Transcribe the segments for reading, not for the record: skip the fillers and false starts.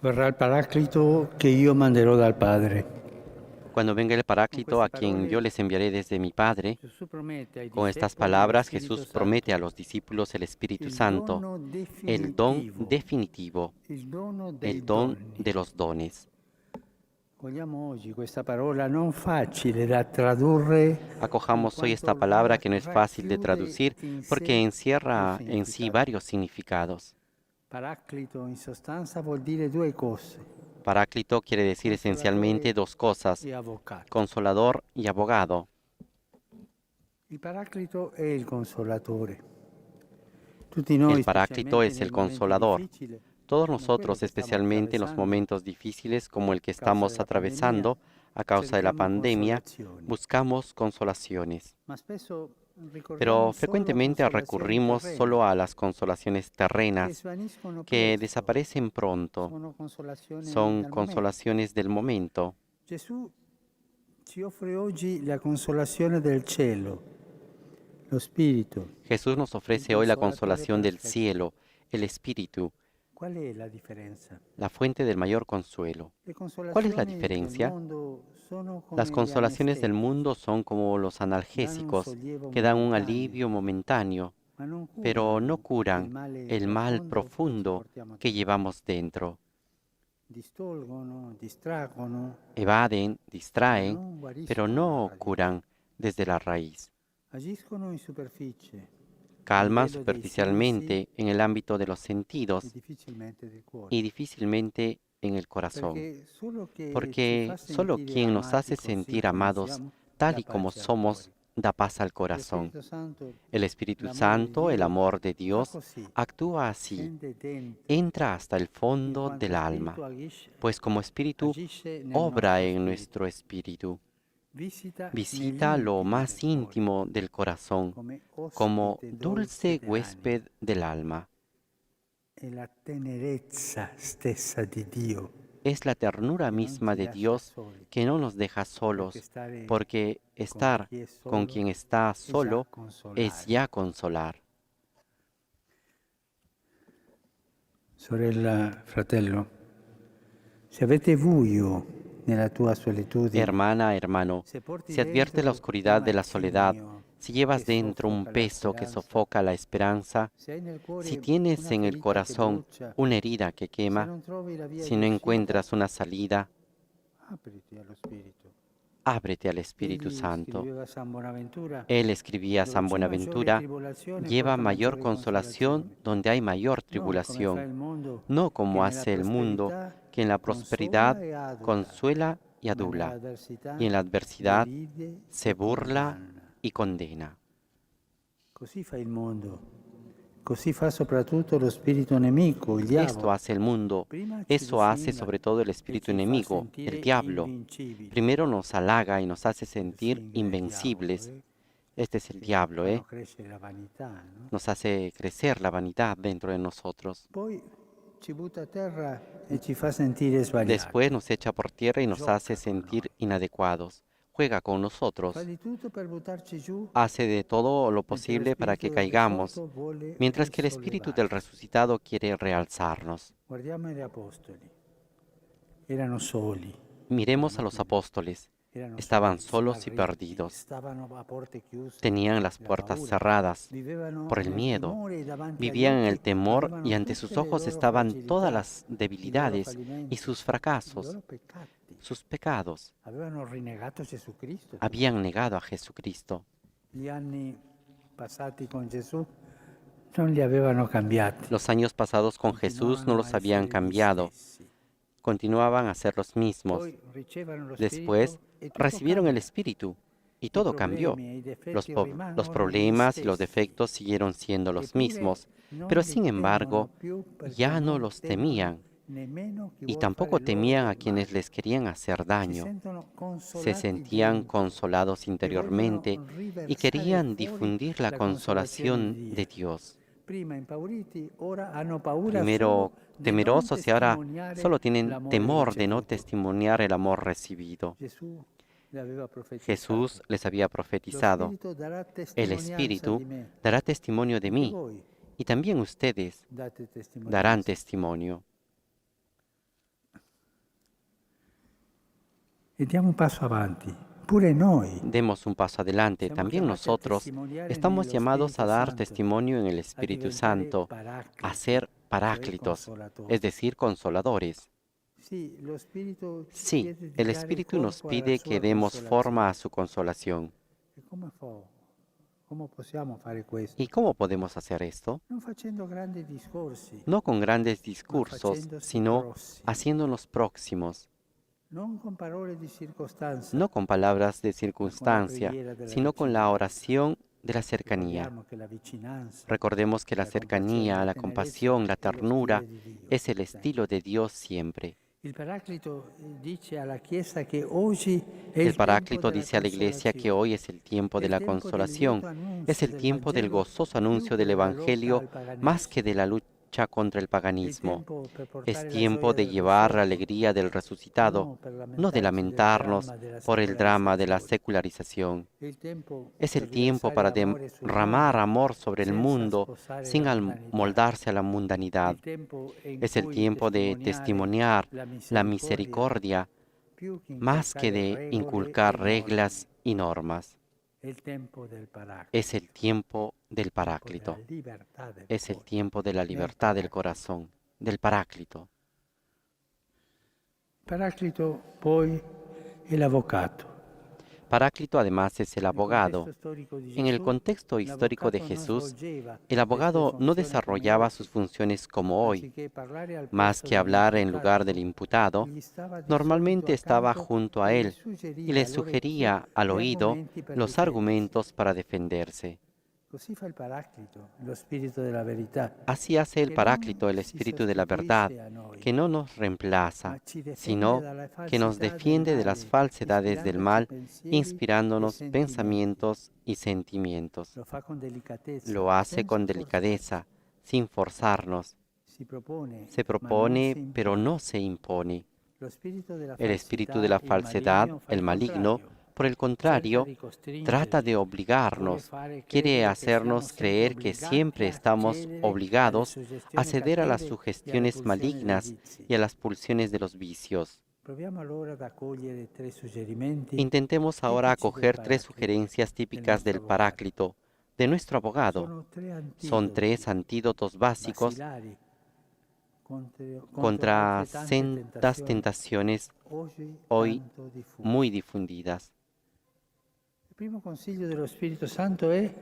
verrà il Paraclito che io manderò dal Padre. Cuando venga el Paráclito, a quien yo les enviaré desde mi Padre, Gesù promette ai con estas discepoli lo palabras Spirito Jesús promete a Santo, los discípulos el Espíritu il Santo, dono el don definitivo, definitivo, il dono el dei don doni. de los dones. Cogliamo oggi questa parola non facile da tradurre in Acojamos hoy esta quanto palabra que no es fácil de racchiude traducir in porque sé più encierra en sí significati. varios significados. Paraclito in sostanza vuol dire due cose, Paráclito quiere decir esencialmente consolatore dos cosas, e avvocato. consolador y abogado. Il Paraclito è il consolatore. Tutti El noi, Paráclito specialmente es nei el momenti consolador. difficili, Todos come quello nosotros, che stiamo especialmente en los attraversando momentos difíciles como el que a causa estamos della pandemia, atravesando a causa de la cerchiamo pandemia, consolazioni, buscamos consolaciones. ma spesso ricorriamo Pero solo a frecuentemente consolazioni recurrimos terrene solo a las consolaciones che terrenas, svaniscono que presto, desaparecen pronto. sono consolazioni Son al momento. consolaciones del momento. Gesù ci offre oggi la consolazione del cielo, lo Spirito, Jesús nos il ofrece hoy la consolatore consolación del perfetto. cielo, el Espíritu, Qual è la differenza? la fuente del mayor consuelo. Le ¿Cuál es la consolazioni del diferencia? mondo sono Las come gli consolaciones del anestetici, mundo son como los danno un analgésicos, sollievo que dan un momentaneo, alivio momentáneo, ma non pero no curano il curan male el mal profondo che ci profundo portiamo que dentro. llevamos dentro. Distolgono, distraggono, Evaden, ma distraen, non pero guariscono alla no radice. curan desde la raíz. Agiscono in superficie, a Calman livello dei sensi superficialmente en el ámbito de los e sentidos difficilmente del cuore, y difícilmente en el corazón, perché solo che ci fa porque solo sentire quien nos amati hace così sentir come amados siamo tal dà y como pace al somos cuore. da paz al Lo corazón. Spirito Santo, El Espíritu l'amore di Santo, el Dio, amor de fa Dios, così, actúa así, scende dentro, entra hasta el in fondo quanto del Spirito alma, agisce, pues como Espíritu agisce nel obra nostro en spirito, nuestro espíritu, visita negli visita lo intimi más del cuore, íntimo del corazón, come como ospite dolce dulce dell'anima. huésped del alma. È la tenerezza stessa di Dio Es la ternura che non misma ci de lascia Dios soli, que no nos deja perché solos, stare porque con estar chi è con solo quien está è già solo es consolare. ya consolar. Sorella, fratello, se avete buio nella tua solitudine, Hermana, hermano, se porti si advierte la dentro un oscuridad de la soledad, macigno si llevas che dentro un soffoca la peso que speranza, sofoca la esperanza, se hai nel si cuore tienes una en el ferita che corazón brucia, una herida que se quema, non trovi la via si di no uscita, encuentras una salida, apriti allo Spirito. ábrete al Espíritu Egli Santo. scriveva a San Bonaventura, Él escribía a dove San c'è maggiore Buenaventura, tribolazione lleva porta mayor maggiore consolación consolazione. donde hay mayor Non come fa tribulación, il mondo no che como nella hace el mundo, prosperità que en la prosperidad consola e adula, consuela y ma adula, y nell'avversità en la adversidad deride se e burla condanna. y condena. Così fa il mondo, così fa soprattutto lo spirito nemico, il Esto diavolo. hace el mundo, Prima ci eso hace lusinga sobre todo el e espíritu ci fa enemigo, el sentire diablo. invincibili. Primero nos halaga y nos hace sentir Lusinga è il diavolo, invencibles. Este es el che diablo, fanno crescere la vanità, no? Nos hace crecer la vanidad dentro de nosotros. Poi ci butta a terra e ci fa sentire Después sbagliati. nos echa por tierra y nos hace Gioca con sentir noi. inadecuados. Juega con Fa nosotros. di tutto per buttarci giù, Hace de todo lo mentre lo posible para que spirito del caigamos, risorto vuole mientras que el espíritu del risollevarci. resucitado quiere realzarnos. Guardiamo gli apostoli. Erano soli, Miremos a los apóstoles. erano Estaban soli, solos y smarriti, perdidos. stavano a porte chiuse, Tenían las la puertas paura, cerradas vivevano por el nel miedo. timore e davanti agli Vivían en el occhi temor y avevano ante sus tutte le ojos loro estaban todas fragilità, las i loro debilidades y fallimenti, sus i fracasos, loro peccati. sus pecados. Avevano rinnegato Gesù Cristo tutti. Habían negado a Jesucristo. Gli anni passati con Gesù non li avevano cambiati, Los años pasados con Jesús no continuavano a los habían essere gli cambiado. stessi. Continuaban a ser los mismos. Poi ricevono lo Después Spirito e tutto recibieron el cambia. Espíritu y I todo cambió. problemi e i Los, difetti los rimangono gli problemas y los stessi, defectos siguieron siendo los eppure mismos, pero non li sin temono embargo più perché ya no non los temono temían nemmeno chi y vuol fare tampoco loro temían a del quienes male. les querían hacer Si daño. sentono Se consolati sentían dentro consolados e vogliono interiormente y riversare querían fuori difundir la la consolazione di consolación de Dio. Dios. Prima impauriti, ora hanno paura Primero solo di non temerosos y ahora testimoniare solo tienen l'amore temor de no ricevuto. testimoniar el amor recibido. Gesù le aveva profetizzato. Jesús les había Lo profetizado, Spirito darà el testimonianza Espíritu di me. dará testimonio de Anche mí voi y también ustedes date darán testimonianza. testimonio. e diamo un passo avanti. Pure noi Demos un paso adelante. siamo También chiamati a nosotros testimoniare estamos nello llamados a Spirito dar Santo, testimonio en el a Espíritu diventare Santo, a paracliti, ser cioè paráclitos, es consolatori. decir, consoladores. Sì, lo Spirito ci Sí, chiede di el dare Espíritu nos corpo alla pide que sua demos forma a consolazione. su consolación. E come possiamo fare ¿Y questo? cómo podemos hacer esto? Non facendo grandi discorsi, No con grandes ma discursos, facendosi sino prossimi, haciéndonos próximos, non con parole di circostanza, no con palabras de ma con la circunstancia, preghiera della sino con la vicinanza. oración de la cercanía. Ricordiamo che la vicinanza, Recordemos que la la compassione, cercanía, la la tenerezza compasión, la è lo stile ternura di Dio. es el estilo de Dios siempre. Il Paraclito dice alla Chiesa che oggi è El il tempo Paráclito della dice a la Iglesia que consolazione, hoy es el tiempo è de il la tempo del consolación, lieto es annunzio el del tiempo del Vangelo gozoso più anuncio che del della lotta Evangelio al más que paganesimo. de la lucha contra el È il paganismo. tempo per Es portare la tiempo gioia de del llevar la risorto, alegría del resucitado, non per no de lamentarci del lamentarnos dramma della por el drama de la secolarizzazione. secularización. È il tempo Es el per tiempo riversare para amore sul derramar mondo amor sobre el senza mundo sposare sin la mondanità. moldarse a la È mundanidad. il tempo in Es el cui tiempo de testimoniare testimoniar la la misericordia misericordia più che más que inculcare de regole e inculcar norme. reglas y normas. È il tempo del Es Paraclito, el tiempo del tempo della Paráclito. libertà del Es el cuore, tiempo de la nel libertad del Paraclito. corazón, del Paráclito. Paraclito poi è l'avvocato. Paráclito además es el Nel contesto abogado. storico di En el Gesù, contexto histórico de l'avvocato non Jesús, svolgeva el queste abogado no funzioni come desarrollaba oggi. sus funciones como hoy. Anziché parlare al Más posto que hablar en lugar dell'imputato, del imputado, gli stava di solito normalmente estaba accanto junto a e gli él y le suggeriva all'orecchio sugería al gli oído argomenti per los difendersi. argumentos para defenderse. Così fa il Paraclito, lo Spirito della verità, Así hace el che non Paráclito, el si Espíritu de la verdad, sostituisce a noi, que no nos reemplaza, ma ci difende sino dalle que nos falsità del defiende de las male, falsedades del ispirandoci mal, pensieri e inspirándonos sentimenti. pensamientos y sentimientos. Lo fa con delicatezza, Lo hace senza con forzarsi. delicadeza, sin forzarnos. Si propone, Se ma non si propone, pero impone. no se impone. Lo spirito della El espíritu falsità, de la il falsedad, maligno, fa el il maligno, contrario. por el Cerca contrario, di trata de costringerci, vuole obligarnos, fare quiere credere che siamo hacernos sempre creer que obbligati siempre a estamos cedere alle obligados a suggestioni ceder a las cattive e alle sugestiones pulsioni dei malignas vizi. y a las pulsiones de los vicios. Proviamo allora ad accogliere tre suggerimenti Intentemos ahora tipici del acoger tres Paraclito, sugerencias del típicas nostro del avvocato. Paráclito, de nuestro abogado. Sono tre Son antidoti tres antídotos básicos basilari contro contra altre tante sendas tentazioni tentaciones hoy hoy tanto diffuse. muy difundidas. Il primo consiglio dello Spirito Santo è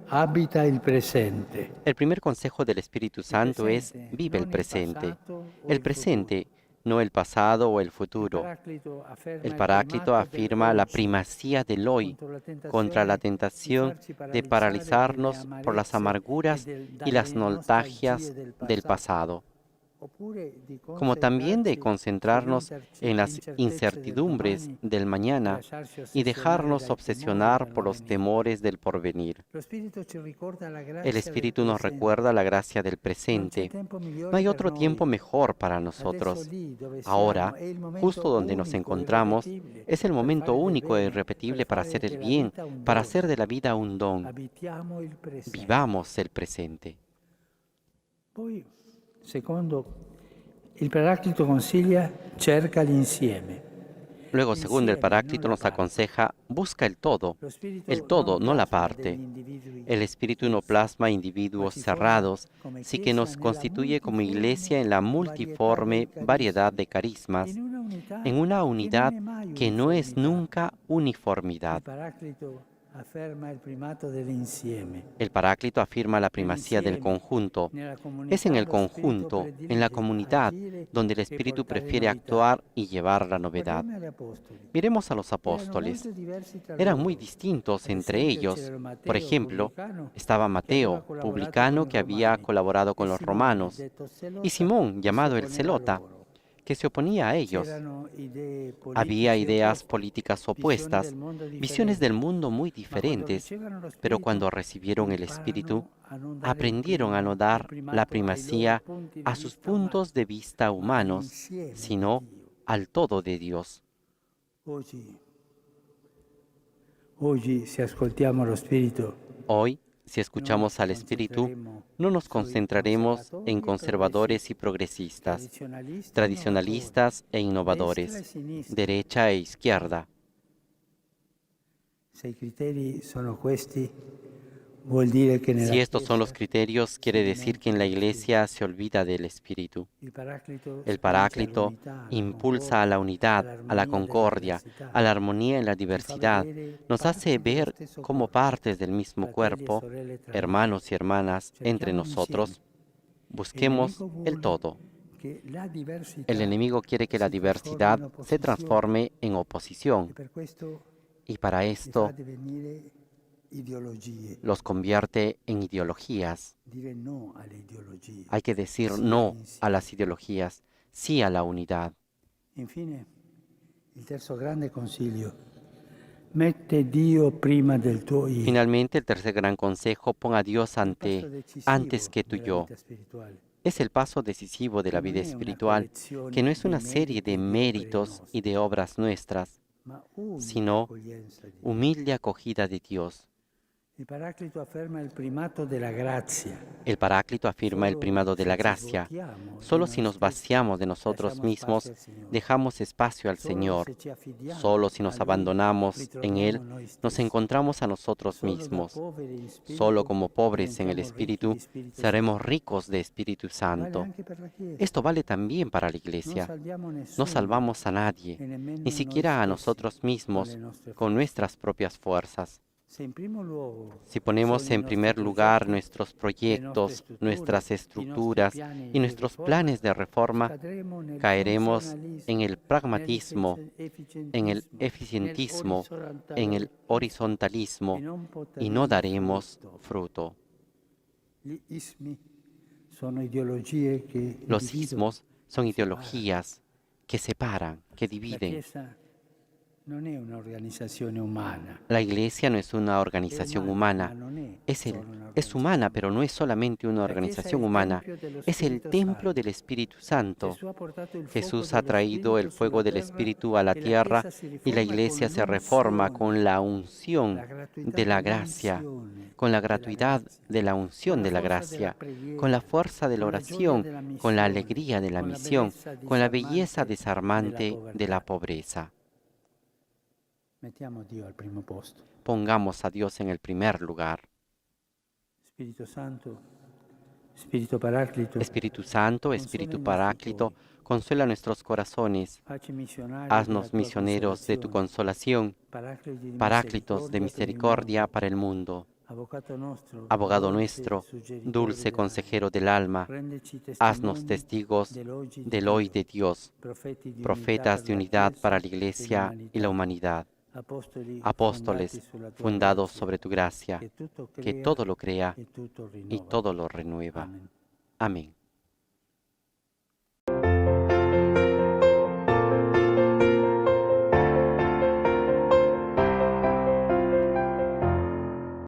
abita il presente. El primer consejo del Espíritu Il Santo es presente, vive el non il presente. passato o El il presente, futuro. no el pasado o el Il futuro. Paraclito afferma El il Paráclito primato afirma la dell'oggi primacía del hoy contra la tentazione tentación di de farci paralizarnos paralizzare por las dalle amarguras amarezze y las dalle nostalgias nostalgie del pasado, oppure di como también de concentrarci concentrarnos en las sull'incertezze del incertidumbres domani del e mañana lasciarsi y ossessionare dejarnos dai timori obsesionar del por non los venire. temores del porvenir. Lo Spirito ci ricorda la El grazia del Espíritu nos presente. recuerda la gracia del Non c'è presente. tempo No migliore hay per otro tiempo noi. mejor para Adesso nosotros. lì dove Ahora, siamo è il justo momento donde nos unico, encontramos, irrepetibile es el per momento fare del único e bene, irrepetible per para fare hacer el della bien, vita un para dono. hacer de la vida un don. Abitiamo il presente. Vivamos el presente. Poi, secondo, il Paraclito consiglia cerca l'insieme. Luego, segundo, el Insieme, non Paráclito la nos parte. aconseja, busca el todo, Lo Spirito el todo, non no la plasma parte. degli individui El Espíritu no chiusi, plasma ma individuos ci forma cerrados, come sí que Chiesa nos nella constituye como multiforme iglesia en la varietà multiforme dei variedad carismi, de carismas, in una unità en una che non unidad è mai que no es uniformità. nunca Il uniformidad. Paraclito afferma il primato dell'insieme. El Paráclito afirma la primacía del Nell'insieme, conjunto. nella Es en comunità el lo Spirito conjunto, en la predilige comunidad, agire donde el e Espíritu portare prefiere novità. actuar y llevar la novedad. Guardiamo agli apostoli. Miremos a los Erano apóstoles. molto diversi tra Eran loro. muy distintos Ad entre esempio, ellos. c'era Por Matteo, ejemplo, pubblicano, estaba che aveva Mateo, collaborato publicano, con i que había romani, colaborado con e los Simone, romanos, detto y Zelota, Simón, che si llamado el opponeva a Celota, loro. que se oponía a ellos. C'erano idee Había politiche ideas opposte, políticas visioni opuestas, del mondo visiones del differenti, mundo muy ma quando diferentes, ricevono lo pero Spirito cuando recibieron el Espíritu, imparano a non dare aprendieron a no il dar la primato ai loro primacía punti di a sus vista umani, puntos de vista ma humanos, all'insieme di sino Dio. al todo de Dios. Oggi, se ascoltiamo lo Spirito, Hoy, Si escuchamos al Espíritu, no nos concentraremos en conservadores y progresistas, tradicionalistas e innovadores, derecha e izquierda. Si estos son los criterios, quiere decir que en la Iglesia se olvida del Espíritu. El Paráclito impulsa a la unidad, a la concordia, a la armonía en la diversidad. Nos hace ver como partes del mismo cuerpo, hermanos y hermanas entre nosotros. Busquemos el todo. El enemigo quiere que la diversidad se transforme en oposición y para esto los convierte en ideologías. Hay que decir no a las ideologías, sí a la unidad. Finalmente, el tercer gran consejo, pon a Dios antes que tu yo. Es el paso decisivo de la vida espiritual, que no es una serie de méritos y de obras nuestras, sino humilde acogida de Dios. El Paráclito afirma el primado de la gracia. Solo si nos vaciamos de nosotros mismos, dejamos espacio al Señor. Solo si nos abandonamos en Él, nos encontramos a nosotros mismos. Solo como pobres en el Espíritu, seremos ricos de Espíritu Santo. Esto vale también para la Iglesia. No salvamos a nadie, ni siquiera a nosotros mismos, con nuestras propias fuerzas. Si ponemos en primer lugar nuestros proyectos, nuestras estructuras y nuestros planes de reforma, caeremos en el pragmatismo, en el eficientismo, en el horizontalismo y no daremos fruto. Los ismos son ideologías que separan, que dividen. La Iglesia no es una organización humana, es humana, pero no es solamente una organización humana, es el templo del Espíritu Santo. Jesús ha traído el fuego del Espíritu a la tierra y la Iglesia se reforma con la unción de la gracia, con la gratuidad de la unción de la gracia, con la fuerza de la oración, con la alegría de la misión, con la belleza desarmante de la pobreza. Pongamos a Dios en el primer lugar. Espíritu Santo, Espíritu Paráclito, consuela nuestros corazones. Haznos misioneros de tu consolación, Paráclitos de misericordia para el mundo. Abogado nuestro, dulce consejero del alma, haznos testigos del hoy de Dios, profetas de unidad para la Iglesia y la humanidad. Apóstoles fundados sobre tu gracia, que todo lo crea y todo lo renueva. Amén.